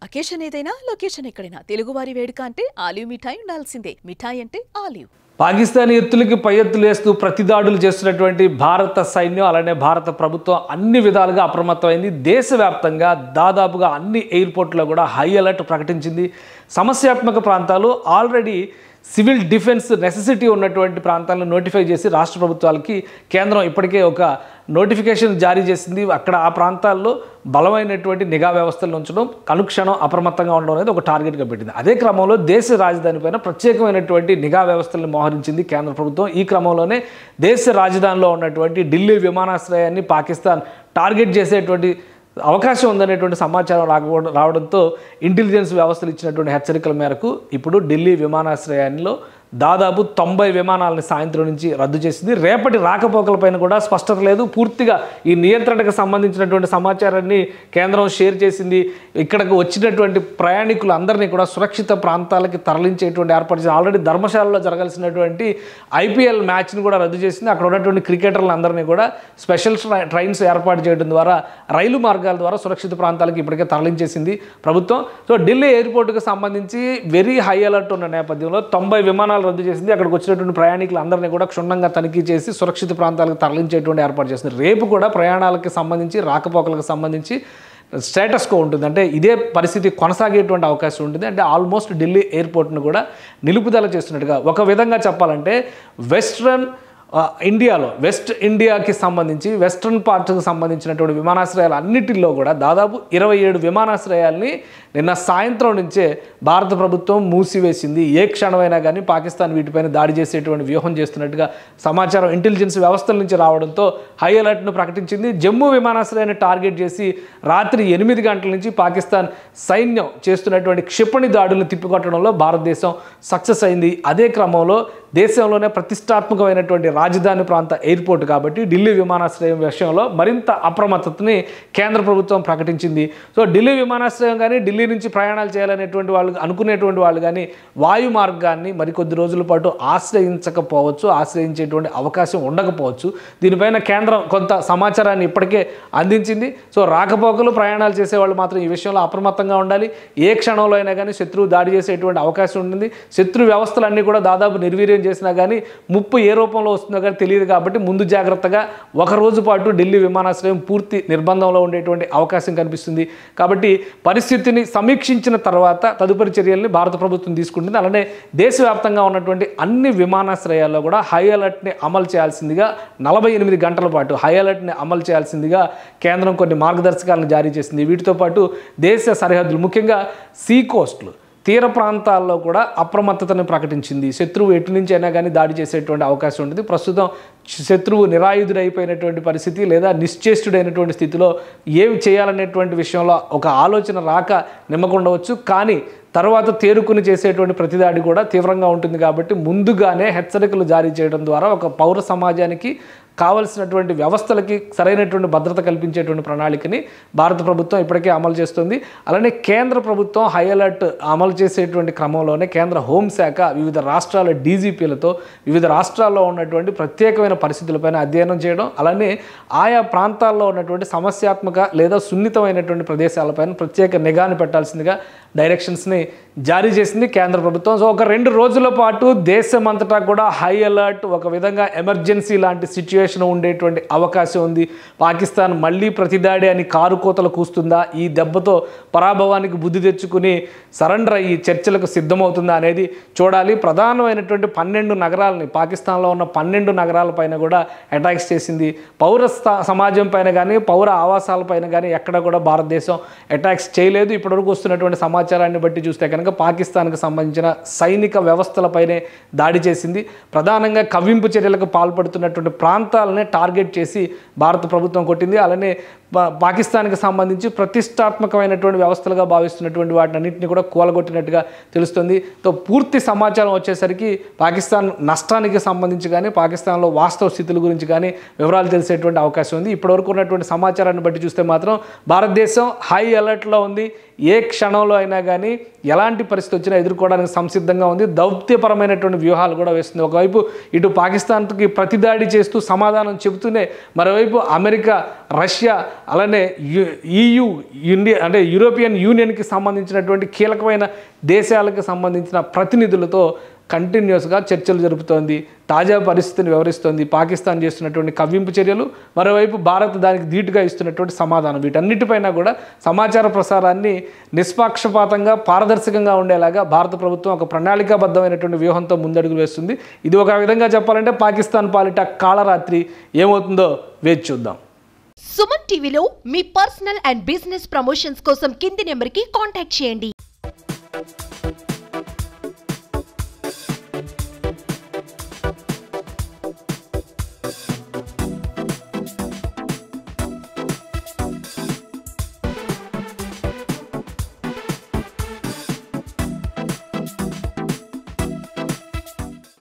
Occasion ఏదైనా location ఎక్కడైనా తెలుగువారి వేడుక అంటే ఆలివ్ మిఠాయి ఉండాల్సిందే. మిఠాయి అంటే ఆలివ్. పాకిస్తానీ ఎత్తులకి పై ఎత్తులు వేస్తూ ప్రతిదాడులు చేస్తున్నటువంటి భారత సైన్యం అలానే భారత ప్రభుత్వం అన్ని విధాలుగా అప్రమత్తమైంది. దేశవ్యాప్తంగా దాదాపుగా అన్ని ఎయిర్పోర్ట్లో కూడా హై అలర్ట్ ప్రకటించింది. సమస్యాత్మక ప్రాంతాలు ఆల్రెడీ సివిల్ డిఫెన్స్ నెసెసిటీ ఉన్నటువంటి ప్రాంతాలను నోటిఫై చేసి రాష్ట్ర ప్రభుత్వాలకి కేంద్రం ఇప్పటికే ఒక నోటిఫికేషన్ జారీ చేసింది. అక్కడ ఆ ప్రాంతాల్లో బలమైనటువంటి నిఘా వ్యవస్థలను ఉంచడం, అనుక్షణం అప్రమత్తంగా ఉండడం అనేది ఒక టార్గెట్గా పెట్టింది. అదే క్రమంలో దేశ రాజధాని పైన ప్రత్యేకమైనటువంటి నిఘా వ్యవస్థలను మోహరించింది కేంద్ర ప్రభుత్వం. ఈ క్రమంలోనే దేశ రాజధానిలో ఉన్నటువంటి ఢిల్లీ విమానాశ్రయాన్ని పాకిస్తాన్ టార్గెట్ చేసేటువంటి అవకాశం ఉందనేటువంటి సమాచారం రావడంతో ఇంటెలిజెన్స్ వ్యవస్థలు ఇచ్చినటువంటి హెచ్చరికల మేరకు ఇప్పుడు ఢిల్లీ విమానాశ్రయాల్లో దాదాపు 90 విమానాలను సాయంత్రం నుంచి రద్దు చేసింది. రేపటి రాకపోకలపైన కూడా స్పష్టత లేదు. పూర్తిగా ఈ నియంత్రణకు సంబంధించినటువంటి సమాచారాన్ని కేంద్రం షేర్ చేసింది. ఇక్కడకు వచ్చినటువంటి ప్రయాణికులందరినీ కూడా సురక్షిత ప్రాంతాలకి తరలించేటువంటి ఏర్పాటు చేసింది. ఆల్రెడీ ధర్మశాలలో జరగాల్సినటువంటి ఐపీఎల్ మ్యాచ్ని కూడా రద్దు చేసింది. అక్కడ ఉన్నటువంటి క్రికెటర్లందరినీ కూడా స్పెషల్ ట్రైన్స్ ఏర్పాటు చేయడం ద్వారా రైలు మార్గాల ద్వారా సురక్షిత ప్రాంతాలకు ఇప్పటికే తరలించేసింది ప్రభుత్వం. సో ఢిల్లీ ఎయిర్పోర్టుకు సంబంధించి వెరీ హై అలర్ట్ ఉన్న నేపథ్యంలో 90 విమానాలు రద్దు చేసింది. అక్కడికి వచ్చినటువంటి ప్రయాణికులందరినీ కూడా క్షుణ్ణంగా తనిఖీ చేసి సురక్షిత ప్రాంతాలకు తరలించేటువంటి ఏర్పాటు చేస్తుంది. రేపు కూడా ప్రయాణాలకు సంబంధించి రాకపోకలకు సంబంధించి స్టేటస్ కో ఉంటుంది. అంటే ఇదే పరిస్థితి కొనసాగేటువంటి అవకాశం ఉంటుంది. అంటే ఆల్మోస్ట్ ఢిల్లీ ఎయిర్పోర్ట్ను కూడా నిలుపుదల చేస్తున్నట్టుగా, ఒక విధంగా చెప్పాలంటే వెస్ట్ ఇండియాకి సంబంధించి వెస్ట్రన్ పార్ట్కి సంబంధించినటువంటి విమానాశ్రయాలు అన్నిటిలో కూడా దాదాపు 27 విమానాశ్రయాల్ని నిన్న సాయంత్రం నుంచే భారత ప్రభుత్వం మూసివేసింది. ఏ క్షణమైనా కానీ పాకిస్తాన్ వీటిపైన దాడి చేసేటువంటి వ్యూహం చేస్తున్నట్టుగా సమాచారం ఇంటెలిజెన్స్ వ్యవస్థల నుంచి రావడంతో హై అలర్ట్ను ప్రకటించింది. జమ్మూ విమానాశ్రయాన్ని టార్గెట్ చేసి రాత్రి 8 గంటల నుంచి పాకిస్తాన్ సైన్యం చేస్తున్నటువంటి క్షిపణి దాడులను తిప్పికొట్టడంలో భారతదేశం సక్సెస్ అయింది. అదే క్రమంలో దేశంలోనే ప్రతిష్టాత్మకమైనటువంటి రాజధాని ప్రాంత ఎయిర్పోర్ట్ కాబట్టి ఢిల్లీ విమానాశ్రయం విషయంలో మరింత అప్రమత్తతని కేంద్ర ప్రభుత్వం ప్రకటించింది. సో ఢిల్లీ విమానాశ్రయం కానీ ఢిల్లీ నుంచి ప్రయాణాలు చేయాలనేటువంటి వాళ్ళు అనుకునేటువంటి వాళ్ళు కానీ వాయు మార్గాన్ని మరికొద్ది రోజుల పాటు ఆశ్రయించేటువంటి అవకాశం ఉండకపోవచ్చు. దీనిపైన కేంద్రం కొంత సమాచారాన్ని ఇప్పటికే అందించింది. సో రాకపోకలు ప్రయాణాలు చేసేవాళ్ళు మాత్రం ఈ విషయంలో అప్రమత్తంగా ఉండాలి. ఏ క్షణంలో అయినా కానీ శత్రువు దాడి చేసేటువంటి అవకాశం ఉంటుంది. శత్రు వ్యవస్థలన్నీ కూడా దాదాపు నిర్వీర్యం చేసినా కానీ ముప్పు ఏ రూపంలో వస్తుందో కానీ తెలియదు. కాబట్టి ముందు జాగ్రత్తగా ఒక రోజు పాటు ఢిల్లీ విమానాశ్రయం పూర్తి నిర్బంధంలో ఉండేటువంటి అవకాశం కనిపిస్తుంది. కాబట్టి పరిస్థితిని సమీక్షించిన తర్వాత తదుపరి చర్యల్ని భారత ప్రభుత్వం తీసుకుంటుంది. అలానే దేశవ్యాప్తంగా ఉన్నటువంటి అన్ని విమానాశ్రయాల్లో కూడా హై అలర్ట్ని అమలు చేయాల్సిందిగా 48 గంటల పాటు హై అలర్ట్ని అమలు చేయాల్సిందిగా కేంద్రం కొన్ని మార్గదర్శకాలను జారీ చేసింది. వీటితో పాటు దేశ సరిహద్దులు, ముఖ్యంగా సీ కోస్ట్లు, తీర ప్రాంతాల్లో కూడా అప్రమత్తతను ప్రకటించింది. శత్రువు ఎటు నుంచి అయినా కానీ దాడి చేసేటువంటి అవకాశం ఉంటుంది. ప్రస్తుతం శత్రువు నిరాయుధుడైపోయినటువంటి పరిస్థితి లేదా నిశ్చేష్టుడైనటువంటి స్థితిలో ఏమి చేయాలనేటువంటి విషయంలో ఒక ఆలోచన రాక నిమ్మకుండవచ్చు. కానీ తర్వాత తేరుకుని చేసేటువంటి ప్రతిదాడి కూడా తీవ్రంగా ఉంటుంది. కాబట్టి ముందుగానే హెచ్చరికలు జారీ చేయడం ద్వారా ఒక పౌర సమాజానికి కావలసినటువంటి వ్యవస్థలకి సరైనటువంటి భద్రత కల్పించేటువంటి ప్రణాళికని భారత ప్రభుత్వం ఇప్పటికే అమలు చేస్తుంది. అలానే కేంద్ర ప్రభుత్వం హై అలర్ట్ అమలు చేసేటువంటి క్రమంలోనే కేంద్ర హోంశాఖ వివిధ రాష్ట్రాల డీజీపీలతో వివిధ రాష్ట్రాల్లో ఉన్నటువంటి ప్రత్యేకమైన పరిస్థితులపైన అధ్యయనం చేయడం, అలానే ఆయా ప్రాంతాల్లో ఉన్నటువంటి సమస్యాత్మక లేదా సున్నితమైనటువంటి ప్రదేశాలపైన ప్రత్యేక నిఘాను పెట్టాల్సిందిగా డైరెక్షన్స్ని జారీ చేసింది కేంద్ర ప్రభుత్వం. సో ఒక 2 రోజుల పాటు దేశమంతటా కూడా హై అలర్ట్, ఒక విధంగా ఎమర్జెన్సీ లాంటి సిచ్యువేషన్ ఉండేటువంటి అవకాశం ఉంది. పాకిస్తాన్ మళ్ళీ ప్రతిదాడి అని కారు కోతలు కూస్తుందా, ఈ దెబ్బతో పరాభవానికి బుద్ధి తెచ్చుకుని సరెండర్ అయ్యి చర్చలకు సిద్ధమవుతుందా అనేది చూడాలి. ప్రధానమైనటువంటి 12 నగరాలని, పాకిస్తాన్లో ఉన్న 12 నగరాలపైన కూడా అటాక్స్ చేసింది. పౌర సమాజం పైన కానీ పౌర ఆవాసాలపైన కానీ ఎక్కడ కూడా భారతదేశం అటాక్స్ చేయలేదు. ఇప్పటివరకు వస్తున్నటువంటి సమాచారాన్ని బట్టి చూస్తే కనుక పాకిస్తాన్కి సంబంధించిన సైనిక వ్యవస్థలపైనే దాడి చేసింది. ప్రధానంగా కవ్వింపు చర్యలకు పాల్పడుతున్నటువంటి ప్రాంతాలనే టార్గెట్ చేసి భారత ప్రభుత్వం కొట్టింది. అలానే పాకిస్తాన్కి సంబంధించి ప్రతిష్టాత్మకమైనటువంటి వ్యవస్థలుగా భావిస్తున్నటువంటి వాటిని అన్నింటినీ కూడా కూలగొట్టినట్టుగా తెలుస్తుంది. తో పూర్తి సమాచారం వచ్చేసరికి పాకిస్తాన్ నష్టానికి సంబంధించి కానీ పాకిస్తాన్లో వాస్తవ స్థితుల గురించి కానీ వివరాలు తెలిసేటువంటి అవకాశం ఉంది. ఇప్పటివరకు ఉన్నటువంటి సమాచారాన్ని బట్టి చూస్తే మాత్రం భారతదేశం హై అలర్ట్లో ఉంది. ఏ క్షణంలో అయినా కానీ ఎలాంటి పరిస్థితి వచ్చినా ఎదుర్కోవడానికి సంసిద్ధంగా ఉంది. దౌత్యపరమైనటువంటి వ్యూహాలు కూడా వేస్తుంది. ఒకవైపు ఇటు పాకిస్తాన్కి ప్రతిదాడి చేస్తూ సమాధానం చెబుతూనే మరోవైపు అమెరికా, రష్యా అలానే EU ఇండియా అంటే యూరోపియన్ యూనియన్కి సంబంధించినటువంటి కీలకమైన దేశాలకు సంబంధించిన ప్రతినిధులతో కంటిన్యూస్గా చర్చలు జరుపుతోంది. తాజా పరిస్థితిని వివరిస్తోంది. పాకిస్తాన్ చేస్తున్నటువంటి కవ్వింపు చర్యలు, మరోవైపు భారత్ దానికి ధీటుగా ఇస్తున్నటువంటి సమాధానం, వీటన్నిటిపైన కూడా సమాచార ప్రసారాన్ని నిష్పాక్షపాతంగా పారదర్శకంగా ఉండేలాగా భారత ప్రభుత్వం ఒక ప్రణాళికాబద్ధమైనటువంటి వ్యూహంతో ముందడుగు వేస్తుంది. ఇది ఒక విధంగా చెప్పాలంటే పాకిస్తాన్ పాలిట కాళరాత్రి. ఏమవుతుందో వేచి చూద్దాం. సుమన్ టీవీలో మీ పర్సనల్ అండ్ బిజినెస్ ప్రమోషన్స్ కోసం కింది నెంబర్కి కాంటాక్ట్ చేయండి.